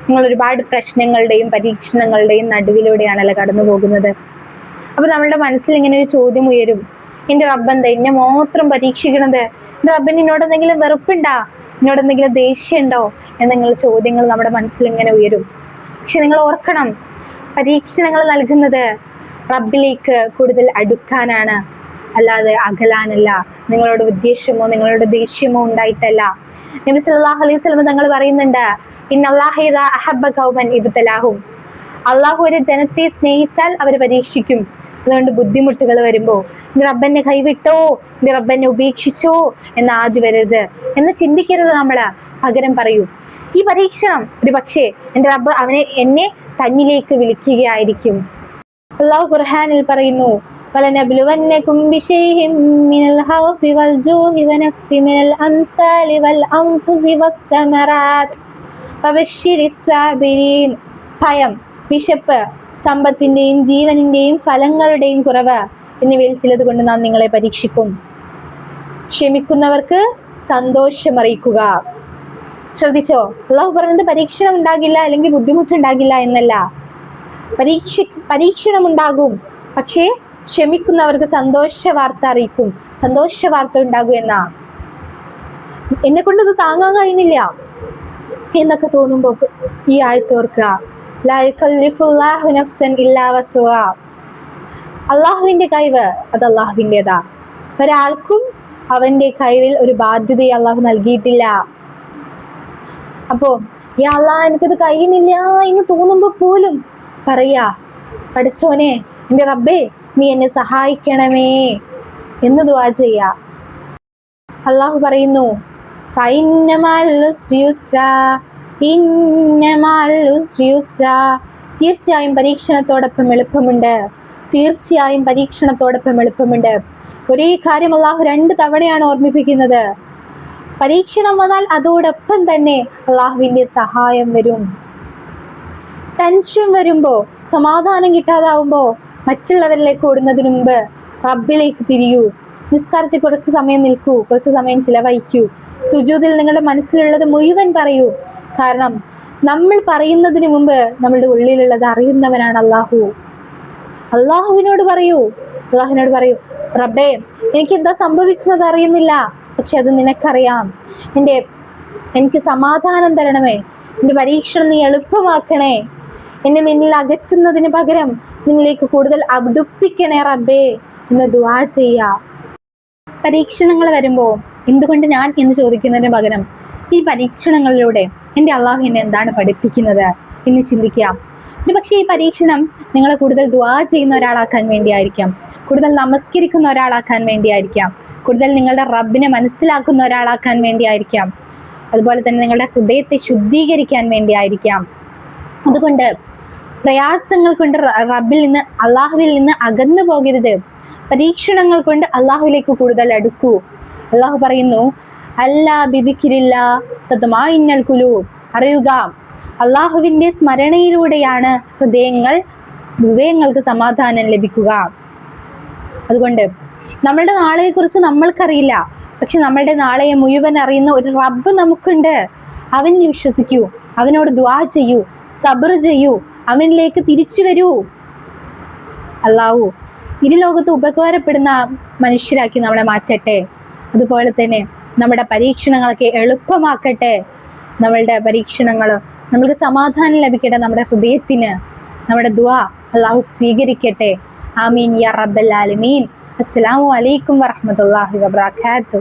നിങ്ങൾ ഒരുപാട് പ്രശ്നങ്ങളുടെയും പരീക്ഷണങ്ങളുടെയും നടുവിലൂടെയാണല്ലോ കടന്നു പോകുന്നത്. അപ്പൊ നമ്മളുടെ മനസ്സിൽ ഇങ്ങനെ ഒരു ചോദ്യം ഉയരും, എൻ്റെ റബ്ബെന്താ എന്നെ മാത്രം പരീക്ഷിക്കണത്? എൻ്റെ റബ്ബിന് എന്നോട് എന്തെങ്കിലും വെറുപ്പുണ്ടാ, എന്നോട് എന്തെങ്കിലും ദേഷ്യമുണ്ടോ എന്നുള്ള ചോദ്യങ്ങൾ നമ്മുടെ മനസ്സിൽ ഇങ്ങനെ ഉയരും. പക്ഷെ നിങ്ങൾ ഓർക്കണം, പരീക്ഷണങ്ങൾ നൽകുന്നത് റബ്ബിലേക്ക് കൂടുതൽ അടുക്കാനാണ്, അല്ലാതെ അകലാനല്ല. നിങ്ങളോട് ഉദ്ദേശമോ നിങ്ങളോട് ദേഷ്യമോ ഉണ്ടായിട്ടല്ല. നബി സല്ലല്ലാഹു അലൈഹി വസല്ലം തങ്ങൾ പറയുന്നുണ്ട്, ഇന്നല്ലാഹ ഇദാ അഹബ്ബ ഖൗമൻ ഇബ്തലാഹും. അള്ളാഹു ഒരു ജനത്തെ സ്നേഹിച്ചാൽ അവരെ പരീക്ഷിക്കും. അതുകൊണ്ട് ബുദ്ധിമുട്ടുകൾ വരുമ്പോൾ എൻ്റെ റബ്ബെന്നെ കൈവിട്ടോ, എൻ്റെ റബ്ബെന്നെ ഉപേക്ഷിച്ചോ എന്ന് ആദ്യം വരരുത് എന്ന് ചിന്തിക്കരുത്. നമ്മൾ പകരം പറയൂ, ഈ പരീക്ഷണം ഒരു പക്ഷേ എൻ്റെ റബ്ബ് എന്നെ തന്നിലേക്ക് വിളിക്കുകയായിരിക്കും. അള്ളാഹു ഖുർആനിൽ പറയുന്നു, وَلَنَبْلُوَنَّكُمْ بِشَيْءٍ مِّنَ الْخَوْفِ وَالْجُوعِ وَنَقْصٍ مِّنَ الْأَمْوَالِ وَالْأَنفُسِ وَالثَّمَرَاتِ وَبَشِّرِ الصَّابِرِينَ. ഭയം, വിശപ്പ്, സമ്പത്തിന്റെയും ജീവനിന്റെയും ഫലങ്ങളുടെയും കുറവ് എന്നിവയിൽ ചിലത് കൊണ്ട് നാം നിങ്ങളെ പരീക്ഷിക്കും. ക്ഷമിക്കുന്നവർക്ക് സന്തോഷമറിയിക്കുക. ശ്രദ്ധിച്ചോ, അള്ളാഹു പറഞ്ഞത് പരീക്ഷണം ഉണ്ടാകില്ല അല്ലെങ്കിൽ ബുദ്ധിമുട്ടുണ്ടാകില്ല എന്നല്ല. പരീക്ഷണം ഉണ്ടാകും, പക്ഷേ ക്ഷമിക്കുന്നവർക്ക് സന്തോഷ വാർത്ത അറിയിക്കും, സന്തോഷ വാർത്ത ഉണ്ടാകും എന്നാ. എന്നെ കൊണ്ട് ഇത് താങ്ങാൻ കഴിയുന്നില്ല എന്നൊക്കെ തോന്നുമ്പോ ഈ ആയത്തോർക്കുക, ലാ യുകല്ലിഫുല്ലാഹു നഫ്സൻ ഇല്ലാ വസ്ഉഹാ. അള്ളാഹുവിന്റെ കഴിവ് അത് അള്ളാഹുവിൻ്റെതാ. ഒരാൾക്കും അവന്റെ കഴിവിൽ ഒരു ബാധ്യതയെ അള്ളാഹു നൽകിയിട്ടില്ല. അപ്പോ യാ അല്ലാഹ് എനിക്കത് കഴിയുന്നില്ല എന്ന് തോന്നുമ്പോ പോലും പറയാ, പഠിച്ചോനെ എൻ്റെ റബ്ബേ നീ എന്നെ സഹായിക്കണമേ എന്ന് ദുആ ചെയ്യാ. അള്ളാഹു പറയുന്നു, ഫഇന്ന മഅൽ ഉസ്രി യുസ്രാ, ഇന്ന മഅൽ ഉസ്രി യുസ്രാ. തീർച്ചയായും പരീക്ഷണത്തോടൊപ്പം എളുപ്പമുണ്ട്, തീർച്ചയായും പരീക്ഷണത്തോടൊപ്പം എളുപ്പമുണ്ട്. ഒരേ കാര്യം അള്ളാഹു 2 തവണയാണ് ഓർമ്മിപ്പിക്കുന്നത്. പരീക്ഷണം വന്നാൽ അതോടൊപ്പം തന്നെ അള്ളാഹുവിൻ്റെ സഹായം വരും. ടെൻഷൻ വരുമ്പോ, സമാധാനം കിട്ടാതാവുമ്പോ മറ്റുള്ളവരിലേക്ക് ഓടുന്നതിന് മുമ്പ് റബ്ബിലേക്ക് തിരിയൂ. നിസ്കാരത്തിൽ കുറച്ച് സമയം നിൽക്കൂ, കുറച്ച് സമയം ചിലവഴിക്കൂ. സുജൂദിൽ നിങ്ങളുടെ മനസ്സിലുള്ളത് മുഴുവൻ പറയൂ. കാരണം നമ്മൾ പറയുന്നതിന് മുമ്പ് നമ്മളുടെ ഉള്ളിലുള്ളത് അറിയുന്നവനാണ് അള്ളാഹു. അള്ളാഹുവിനോട് പറയൂ, റബ്ബേ എനിക്ക് എന്താ സംഭവിക്കുന്നത് അറിയുന്നില്ല, പക്ഷെ അത് നിനക്കറിയാം. എനിക്ക് സമാധാനം തരണമേ, എൻ്റെ പരീക്ഷണം നീ എളുപ്പമാക്കണേ, എന്നെ നിന്നിൽ അകറ്റുന്നതിന് പകരം നിന്നിലേക്ക് കൂടുതൽ അടുപ്പിക്കണേ റബ്ബേ എന്ന് ദുആ ചെയ്യാ. പരീക്ഷണങ്ങൾ വരുമ്പോൾ എന്തുകൊണ്ട് ഞാൻ എന്ന് ചോദിക്കുന്നതിന് പകരം ഈ പരീക്ഷണങ്ങളിലൂടെ എൻ്റെ അള്ളാഹു എന്നെ എന്താണ് പഠിപ്പിക്കുന്നത് എന്ന് ചിന്തിക്കാം. ഒരു പക്ഷേ ഈ പരീക്ഷണം നിങ്ങളെ കൂടുതൽ ദുആ ചെയ്യുന്ന ഒരാളാക്കാൻ വേണ്ടിയായിരിക്കാം, കൂടുതൽ നമസ്കരിക്കുന്ന ഒരാളാക്കാൻ വേണ്ടിയായിരിക്കാം, കൂടുതൽ നിങ്ങളുടെ റബ്ബിനെ മനസ്സിലാക്കുന്ന ഒരാളാക്കാൻ വേണ്ടിയായിരിക്കാം, അതുപോലെ തന്നെ നിങ്ങളുടെ ഹൃദയത്തെ ശുദ്ധീകരിക്കാൻ വേണ്ടിയായിരിക്കാം. അതുകൊണ്ട് പ്രയാസങ്ങൾ കൊണ്ട് റബ്ബിൽ നിന്ന് അള്ളാഹുവിൽ നിന്ന് അകന്നു പോകരുത്. പരീക്ഷണങ്ങൾ കൊണ്ട് അള്ളാഹുവിലേക്ക് കൂടുതൽ അടുക്കൂ. അള്ളാഹു പറയുന്നു, അല്ലാ ബിദിക്രില്ലാ തത്മഇന്നുൽ ഖുലൂബ്. അറിയുക, അള്ളാഹുവിൻ്റെ സ്മരണയിലൂടെയാണ് ഹൃദയങ്ങൾക്ക് സമാധാനം ലഭിക്കുക. അതുകൊണ്ട് നമ്മളുടെ നാളെയെക്കുറിച്ച് നമ്മൾക്കറിയില്ല, പക്ഷെ നമ്മളുടെ നാളെയെ മുഴുവൻ അറിയുന്ന ഒരു റബ്ബ് നമുക്കുണ്ട്. അവനെ വിശ്വസിക്കൂ, അവനോട് ദുആ ചെയ്യൂ, സബ്ർ ചെയ്യൂ, അവനിലേക്ക് തിരിച്ചു വരൂ. അള്ളാഹു ഇരുലോകത്ത് ഉപകാരപ്പെടുന്ന മനുഷ്യരാക്കി നമ്മളെ മാറ്റട്ടെ. അതുപോലെ തന്നെ നമ്മുടെ പരീക്ഷണങ്ങളൊക്കെ എളുപ്പമാക്കട്ടെ. നമ്മളുടെ പരീക്ഷണങ്ങൾ നമ്മൾക്ക് സമാധാനം ലഭിക്കട്ടെ. നമ്മുടെ ഹൃദയത്തിന് നമ്മുടെ ദുആ അള്ളാഹു സ്വീകരിക്കട്ടെ. ആമീൻ യാ റബ്ബൽ ആലമീൻ. അസ്സലാമു അലൈക്കും വറഹ്മത്തുള്ളാഹി വബറകാതുഹു.